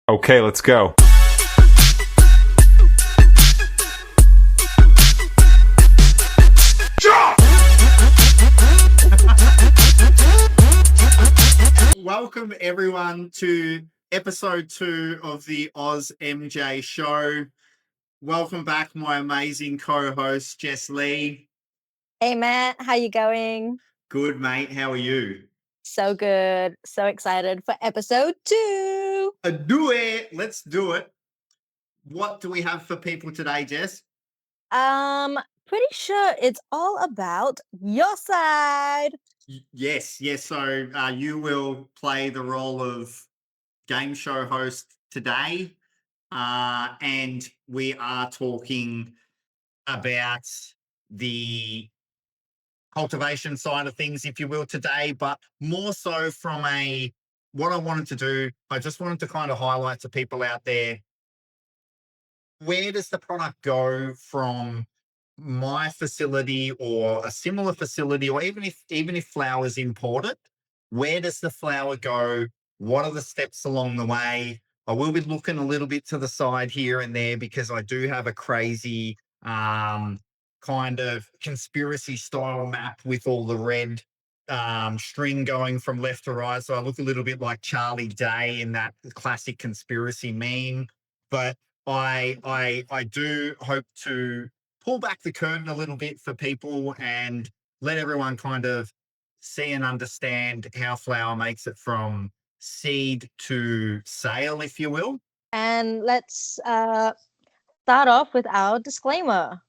Okay, let's go. Welcome everyone to episode 2 of the Oz MJ Show. Welcome back, my amazing co-host Jess Lee. Hey Matt, how you going? Good, mate. How are you? So good. So excited for episode 2. Do it. Let's do it. What do we have for people today, Jess? Pretty sure it's all about your side. Yes. So you will play the role of game show host today, and we are talking about the cultivation side of things, if you will, today, but more so from what I wanted to do, I just wanted to kind of highlight to people out there, where does the product go from my facility or a similar facility, or even if flour is imported, where does the flour go? What are the steps along the way? I will be looking a little bit to the side here and there because I do have a crazy kind of conspiracy style map with all the red string going from left to right. So I look a little bit like Charlie Day in that classic conspiracy meme. But I do hope to pull back the curtain a little bit for people and let everyone kind of see and understand how flour makes it from seed to sale, if you will. And let's start off with our disclaimer.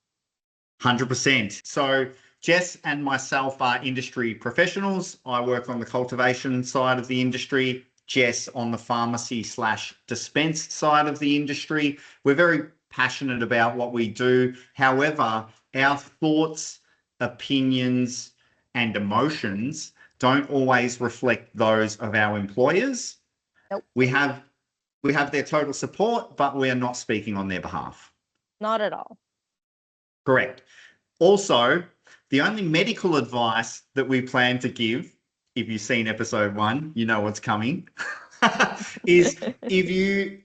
100%. So Jess and myself are industry professionals. I work on the cultivation side of the industry. Jess on the pharmacy/dispense side of the industry. We're very passionate about what we do. However, our thoughts, opinions, and emotions don't always reflect those of our employers. Nope. We have their total support, but we are not speaking on their behalf. Not at all. Correct. Also, the only medical advice that we plan to give, if you've seen episode 1, you know what's coming, is if you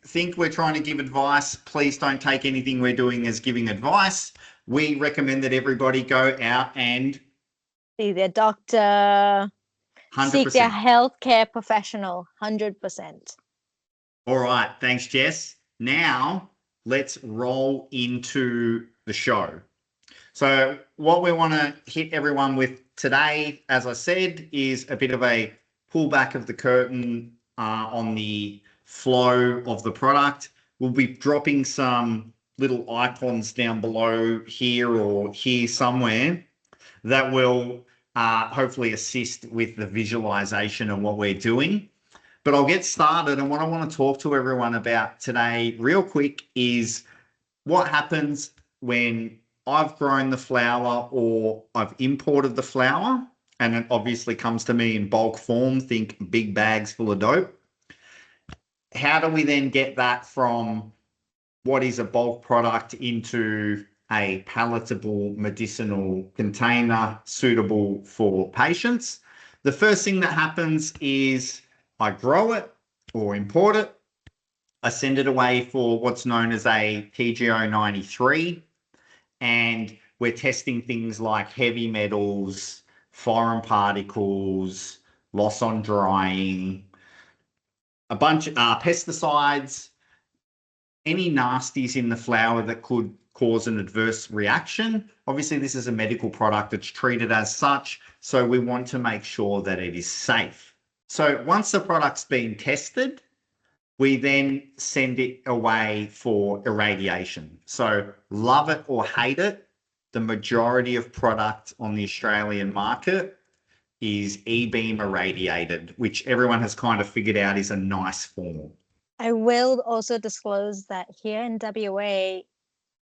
think we're trying to give advice, please don't take anything we're doing as giving advice. We recommend that everybody go out and see their doctor, 100%. seek their healthcare professional, 100%. All right. Thanks, Jess. Now, let's roll into the show. So what we want to hit everyone with today, as I said, is a bit of a pullback of the curtain on the flow of the product. We'll be dropping some little icons down below here or here somewhere that will hopefully assist with the visualization of what we're doing. But I'll get started, and what I want to talk to everyone about today real quick is what happens when I've grown the flour or I've imported the flour, and it obviously comes to me in bulk form, think big bags full of dope. How do we then get that from what is a bulk product into a palatable medicinal container suitable for patients? The first thing that happens is I grow it or import it. I send it away for what's known as a PGO 93, and we're testing things like heavy metals, foreign particles, loss on drying, a bunch of pesticides, any nasties in the flour that could cause an adverse reaction. Obviously, this is a medical product that's treated as such, so we want to make sure that it is safe. So once the product's been tested, we then send it away for irradiation. So love it or hate it, the majority of product on the Australian market is E-beam irradiated, which everyone has kind of figured out is a nice form. I will also disclose that here in WA,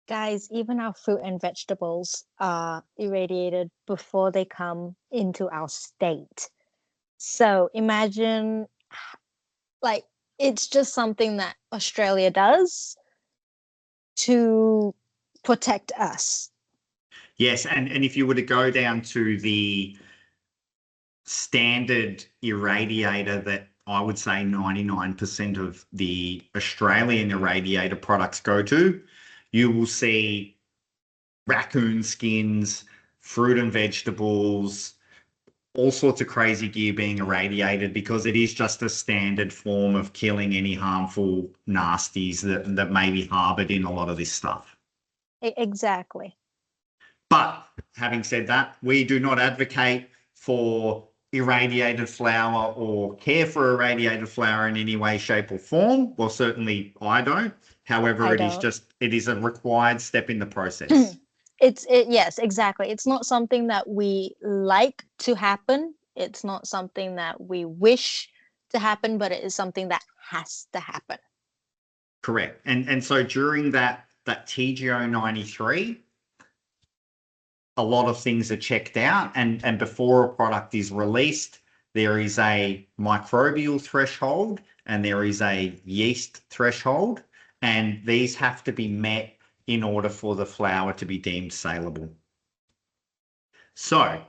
guys, even our fruit and vegetables are irradiated before they come into our state. So imagine, like, it's just something that Australia does to protect us. Yes, and if you were to go down to the standard irradiator that I would say 99% of the Australian irradiated products go to, you will see raccoon skins, fruit and vegetables, all sorts of crazy gear being irradiated because it is just a standard form of killing any harmful nasties that may be harbored in a lot of this stuff. Exactly. But having said that, we do not advocate for irradiated flour or care for irradiated flour in any way, shape, or form. Well, certainly I don't. However, it is a required step in the process. Yes, exactly. It's not something that we like to happen. It's not something that we wish to happen, but it is something that has to happen. Correct. And so during that TGO 93, a lot of things are checked out, and before a product is released, there is a microbial threshold and there is a yeast threshold, and these have to be met in order for the flour to be deemed saleable. So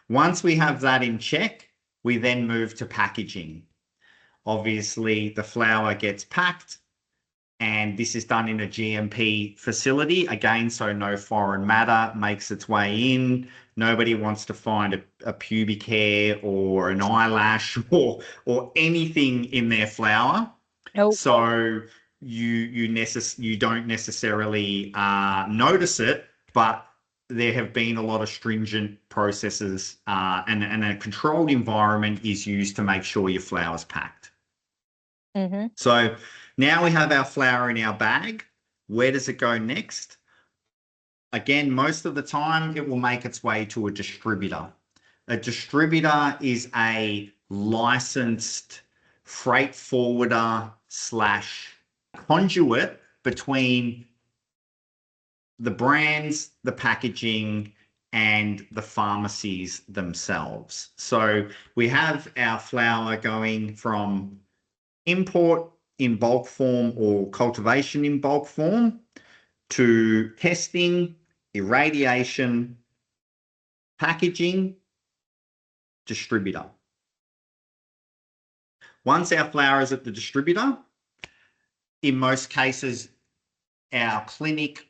once we have that in check, we then move to packaging. Obviously, the flour gets packed, and this is done in a GMP facility. Again, so no foreign matter makes its way in. Nobody wants to find a pubic hair or an eyelash or anything in their flour. Nope. So you don't necessarily notice it, but there have been a lot of stringent processes and a controlled environment is used to make sure your flour's packed. Mm-hmm. So now we have our flour in our bag. Where does it go next? Again, most of the time it will make its way to a distributor. A distributor is a licensed freight forwarder / conduit between the brands, the packaging, and the pharmacies themselves. So we have our flour going from import in bulk form or cultivation in bulk form to testing, irradiation, packaging, distributor. Once our flour is at the distributor, in most cases, our clinic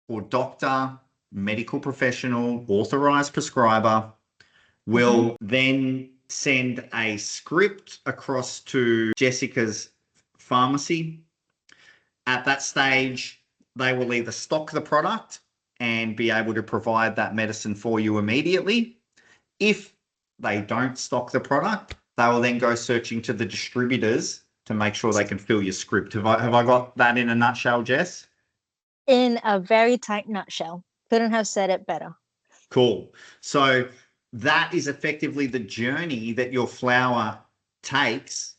or doctor, medical professional, authorized prescriber will then send a script across to Jessica's pharmacy. At that stage, they will either stock the product and be able to provide that medicine for you immediately. If they don't stock the product, they will then go searching to the distributors to make sure they can fill your script. Have I got that in a nutshell, Jess? In a very tight nutshell. Couldn't have said it better. Cool. So that is effectively the journey that your flour takes.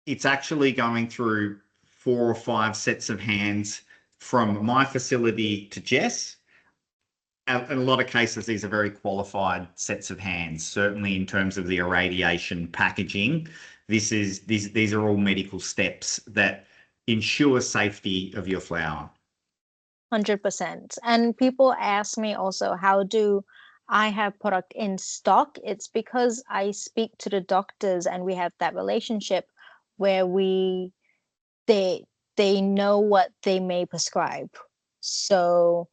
It's actually going through 4 or 5 sets of hands from my facility to Jess. In a lot of cases, these are very qualified sets of hands, certainly in terms of the irradiation packaging. These are all medical steps that ensure safety of your flour. 100%. And people ask me also, how do I have product in stock? It's because I speak to the doctors and we have that relationship where they know what they may prescribe. So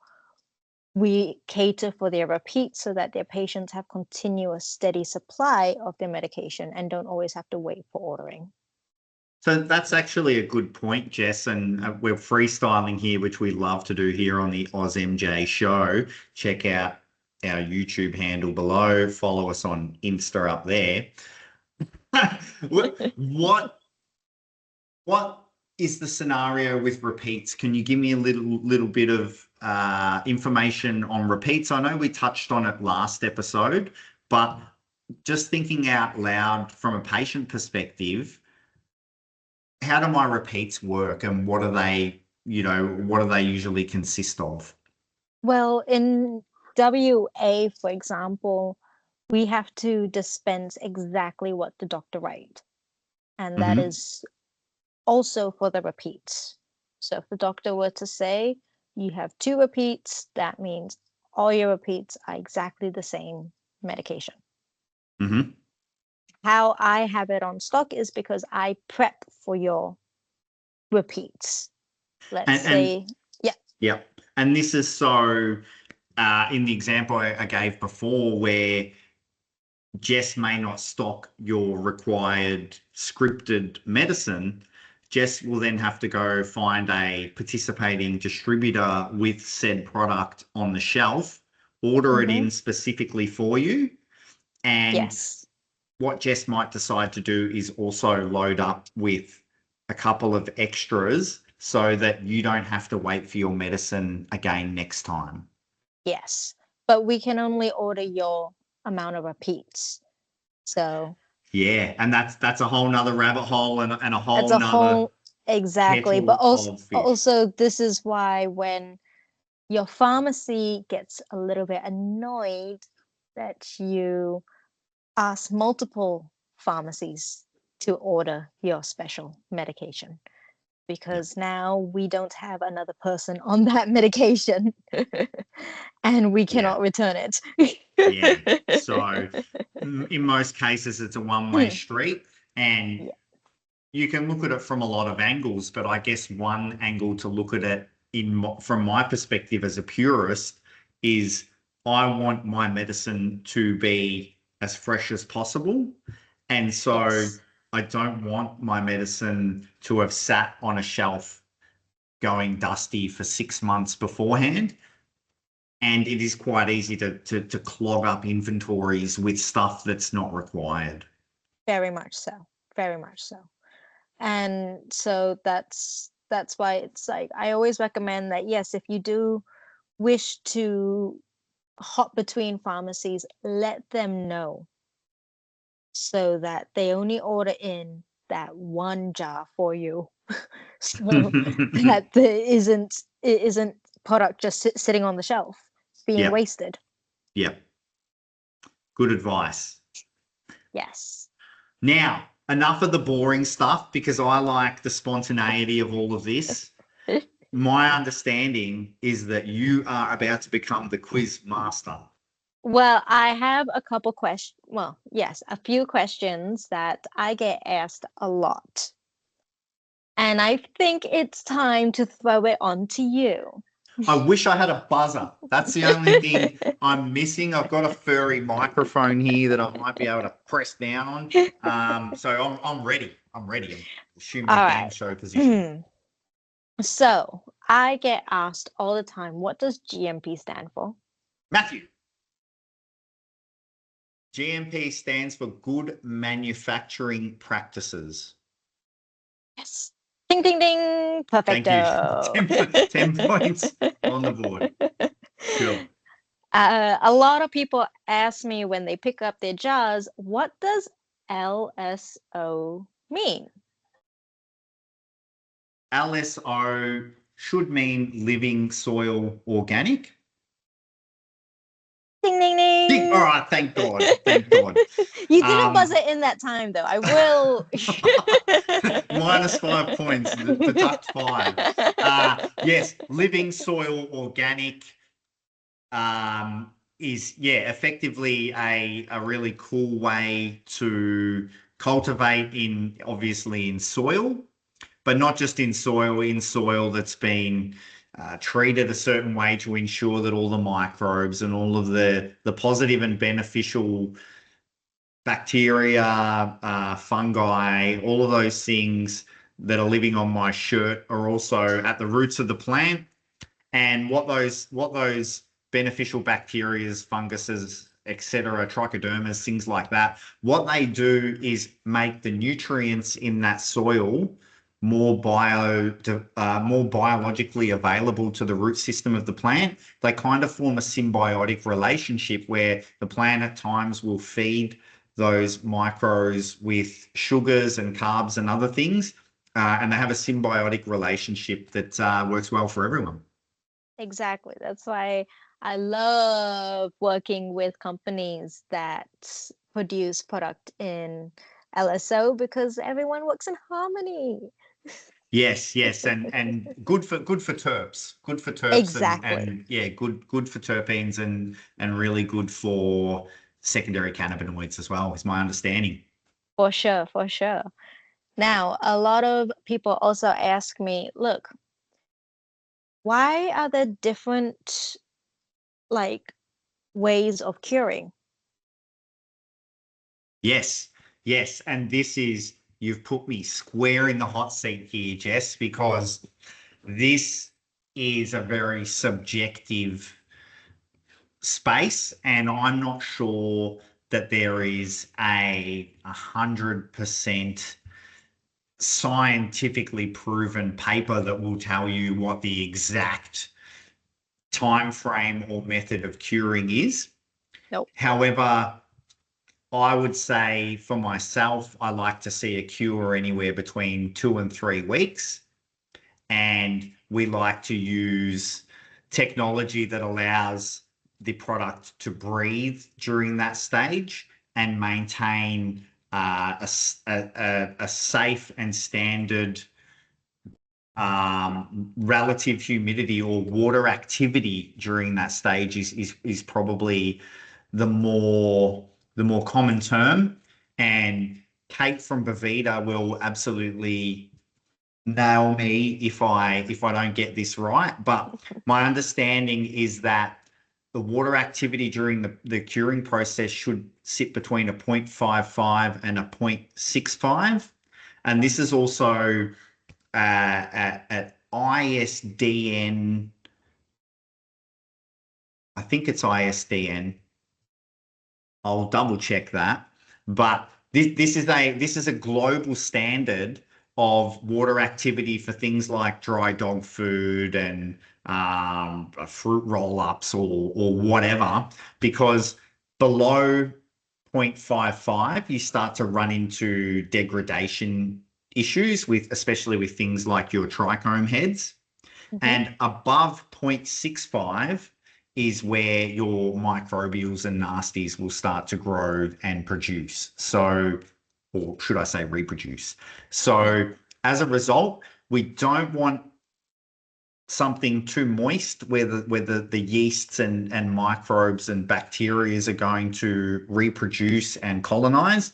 we cater for their repeats so that their patients have continuous steady supply of their medication and don't always have to wait for ordering. So that's actually a good point, Jess, and we're freestyling here, which we love to do here on the Oz MJ Show. Check out our YouTube handle below. Follow us on Insta up there. What is the scenario with repeats? Can you give me a little bit of information on repeats? I know we touched on it last episode, but just thinking out loud from a patient perspective, how do my repeats work and what do they usually consist of? Well, in WA, for example, we have to dispense exactly what the doctor writes. And that is also for the repeats. So if the doctor were to say you have 2 repeats, that means all your repeats are exactly the same medication. how I have it on stock is because I prep for your repeats. Let's And say, yeah, yeah, and this is so in the example I gave before, where Jess may not stock your required scripted medicine. Jess will then have to go find a participating distributor with said product on the shelf, order it mm-hmm, in specifically for you. And yes, what Jess might decide to do is also load up with a couple of extras so that you don't have to wait for your medicine again next time. yes. But we can only order your amount of repeats. So Yeah, and that's a whole nother rabbit hole and a that's whole a nother whole, exactly. But kettle also, of fish. also, this is why when your pharmacy gets a little bit annoyed that you ask multiple pharmacies to order your special medication, Yeah, because now we don't have another person on that medication and we yeah, cannot return it. yeah. So in most cases, it's a one-way street, and Yeah. you can look at it from a lot of angles. But I guess one angle to look at it from my perspective as a purist is I want my medicine to be as fresh as possible, and so Yes. I don't want my medicine to have sat on a shelf going dusty for 6 months beforehand. And it is quite easy to clog up inventories with stuff that's not required. Very much so. Very much so. And so that's why it's like I always recommend that, yes, if you do wish to hop between pharmacies, let them know so that they only order in that one jar for you. So that it isn't product just sitting on the shelf being Yep, wasted. yep. Good advice. Yes. Now, enough of the boring stuff because I like the spontaneity of all of this. My understanding is that you are about to become the quiz master. Well, I have a couple questions. Well, yes, a few questions that I get asked a lot. And I think it's time to throw it on to you. I wish I had a buzzer. That's the only thing I'm missing. I've got a furry microphone here that I might be able to press down on. So I'm ready. I'm ready. Assume my All game right. show position. So I get asked all the time, what does GMP stand for? Matthew, GMP stands for Good Manufacturing Practices. Yes. Ding, ding, ding. Thank you. Perfecto. 10 points on the board. Cool. A lot of people ask me when they pick up their jars, what does LSO mean? LSO should mean living soil organic. Ding, ding, ding. All right, thank God. Thank God. You didn't buzz it in that time, though. I will. Minus 5 points, deduct 5. Yes, living soil organic is, yeah, effectively a really cool way to cultivate obviously in soil, but not just in soil that's been treated a certain way to ensure that all the microbes and all of the positive and beneficial bacteria, fungi, all of those things that are living on my shirt are also at the roots of the plant. And what those beneficial bacteria, funguses, etc., trichodermas, things like that, what they do is make the nutrients in that soil more biologically available to the root system of the plant. They kind of form a symbiotic relationship where the plant at times will feed those microbes with sugars and carbs and other things, and they have a symbiotic relationship that works well for everyone. Exactly. That's why I love working with companies that produce product in LSO, because everyone works in harmony. Yes, yes, and good for terps, good for terps, Exactly. and yeah, good for terpenes and really good for secondary cannabinoids as well, is my understanding. For sure, for sure. Now, a lot of people also ask me, look, why are there different like ways of curing? Yes, yes. And you've put me square in the hot seat here, Jess, because this is a very subjective space, and I'm not sure that there is a 100% scientifically proven paper that will tell you what the exact time frame or method of curing is. Nope. However, I would say for myself, I like to see a cure anywhere between 2 and 3 weeks. And we like to use technology that allows the product to breathe during that stage and maintain a safe and standard relative humidity or water activity during that stage is probably the more common term. And Kate from Bavita will absolutely nail me if I don't get this right. But my understanding is that the water activity during the curing process should sit between a 0.55 and a 0.65. And this is also at ISDN. I think it's ISDN. I'll double check that. But this is a global standard of water activity for things like dry dog food and fruit roll-ups or whatever, because below 0.55 you start to run into degradation issues especially with things like your trichome heads. And above 0.65 is where your microbials and nasties will start to grow and produce. So, or should I say reproduce? So as a result, we don't want something too moist where the yeasts and microbes and bacteria are going to reproduce and colonize.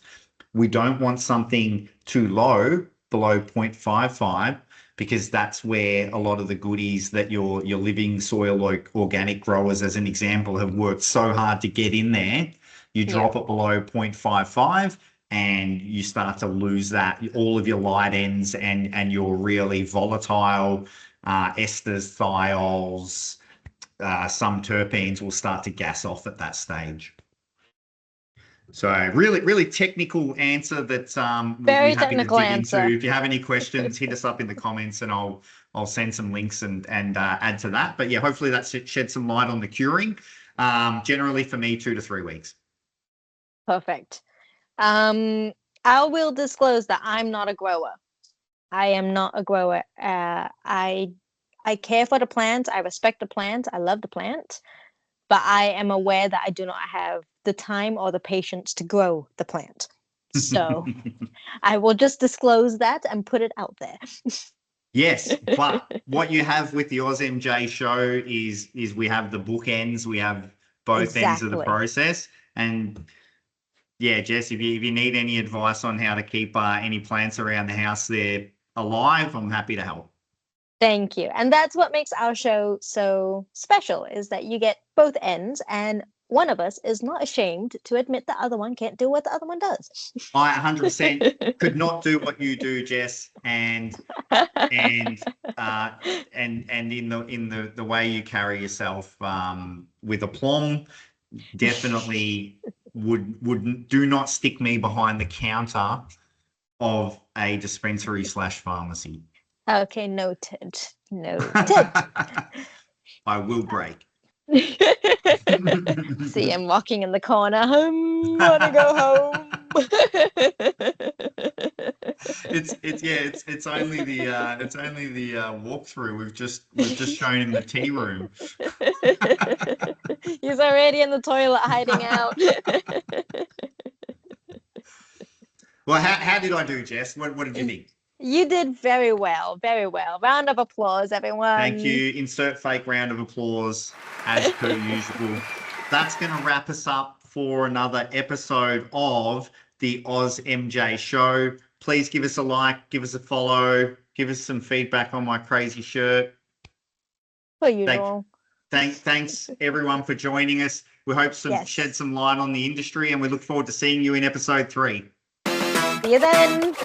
We don't want something too low, below 0.55, because that's where a lot of the goodies that your living soil organic growers, as an example, have worked so hard to get in there. You drop it below 0.55 and you start to lose that, all of your light ends and your really volatile esters, thiols, some terpenes will start to gas off at that stage. So really, really technical answer that Very we're happy to technical dig answer. into. If you have any questions, hit us up in the comments and I'll send some links and add to that. But yeah, hopefully that shed some light on the curing. Generally for me, 2 to 3 weeks. Perfect. I will disclose that I'm not a grower. I am not a grower. I care for the plant. I respect the plant. I love the plant. But I am aware that I do not have the time or the patience to grow the plant. So I will just disclose that and put it out there. Yes, but what you have with the Oz MJ show is we have the bookends, we have both ends of the process. And yeah, Jess, if you need any advice on how to keep any plants around the house there alive, I'm happy to help. Thank you. And that's what makes our show so special, is that you get both ends, and one of us is not ashamed to admit the other one can't do what the other one does. I 100% could not do what you do, Jess, and in the way you carry yourself with aplomb, definitely would do not stick me behind the counter of a dispensary / pharmacy. Okay, noted. Noted. I will break. See him walking in the corner. Wanna go home. It's only the walkthrough. We've just shown him the tea room. He's already in the toilet hiding out. Well, how did I do, Jess? What did you think? You did very well, very well. Round of applause, everyone. Thank you. Insert fake round of applause as per usual. That's going to wrap us up for another episode of the Oz MJ Show. Please give us a like, give us a follow, give us some feedback on my crazy shirt. Per usual. Thanks everyone for joining us. We hope shed some light on the industry, and we look forward to seeing you in episode 3. See you then.